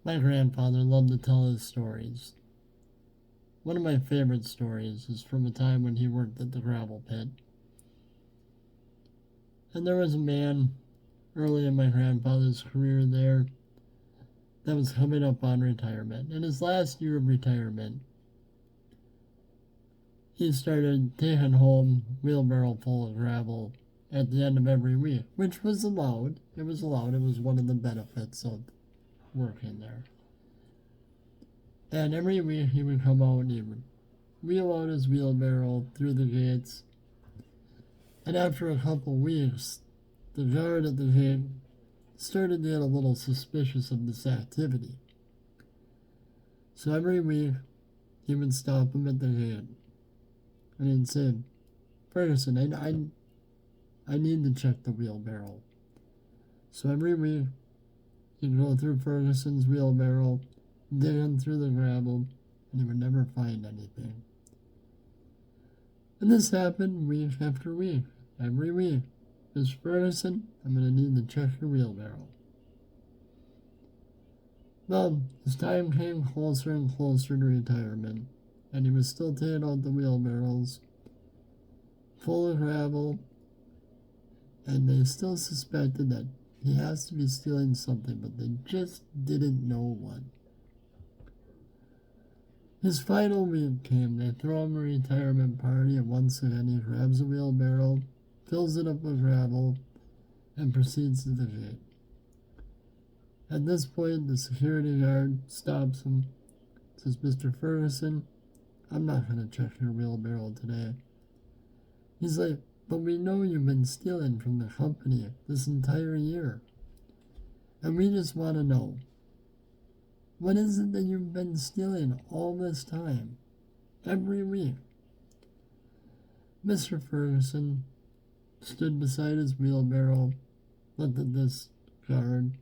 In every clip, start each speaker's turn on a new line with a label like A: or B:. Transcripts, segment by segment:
A: My grandfather loved to tell his stories. One of my favorite stories is from a time when he worked at the gravel pit. And there was a man early in my grandfather's career there that was coming up on retirement. In his last year of retirement, he started taking home wheelbarrow full of gravel at the end of every week, which was allowed. It was allowed. It was one of the benefits of working there. And every week he would come out and he would wheel out his wheelbarrow through the gates. And after a couple weeks, the guard at the gate started to get a little suspicious of this activity. So every week he would stop him at the gate and he'd say, "Ferguson, I need to check the wheelbarrow." So every week he'd go through Ferguson's wheelbarrow, digging through the gravel, and he would never find anything. And this happened week after week, every week. "Mr. Ferguson, I'm going to need to check your wheelbarrow." Well, as time came closer and closer to retirement, and he was still taking out the wheelbarrows full of gravel, and they still suspected that he has to be stealing something, but they just didn't know what. His final week came. They throw him a retirement party, and once again he grabs a wheelbarrow, fills it up with gravel, and proceeds to the gate. At this point, the security guard stops him, says, "Mr. Ferguson, I'm not going to check your wheelbarrow today." He's like, "But we know you've been stealing from the company this entire year, and we just want to know, what is it that you've been stealing all this time, every week?" Mr. Ferguson stood beside his wheelbarrow, looked at this guard,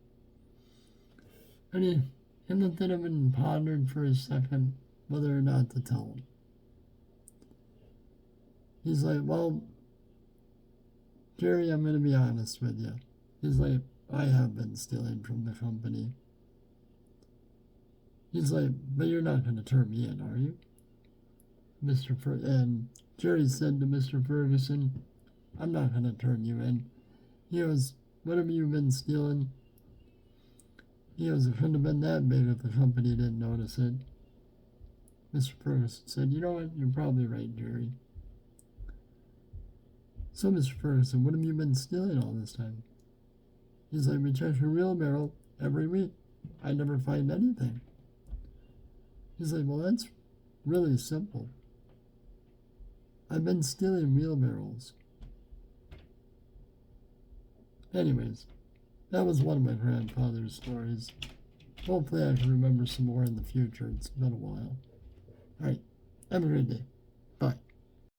A: and he looked at him and pondered for a second whether or not to tell him. He's like, "Well, Jerry, I'm going to be honest with you." He's like, "I have been stealing from the company." He's like, "But you're not going to turn me in, are you?" And Jerry said to Mr. Ferguson, "I'm not going to turn you in." He goes, "What have you been stealing?" He goes, "It couldn't have been that big if the company didn't notice it." Mr. Ferguson said, "You know what? You're probably right, Jerry." "So, Mr. Ferguson, what have you been stealing all this time?" He's like, "We check your wheelbarrow every week. I never find anything." He's like, "Well, that's really simple. I've been stealing wheelbarrows." Anyways, that was one of my grandfather's stories. Hopefully I can remember some more in the future. It's been a while. Alright, have a great day.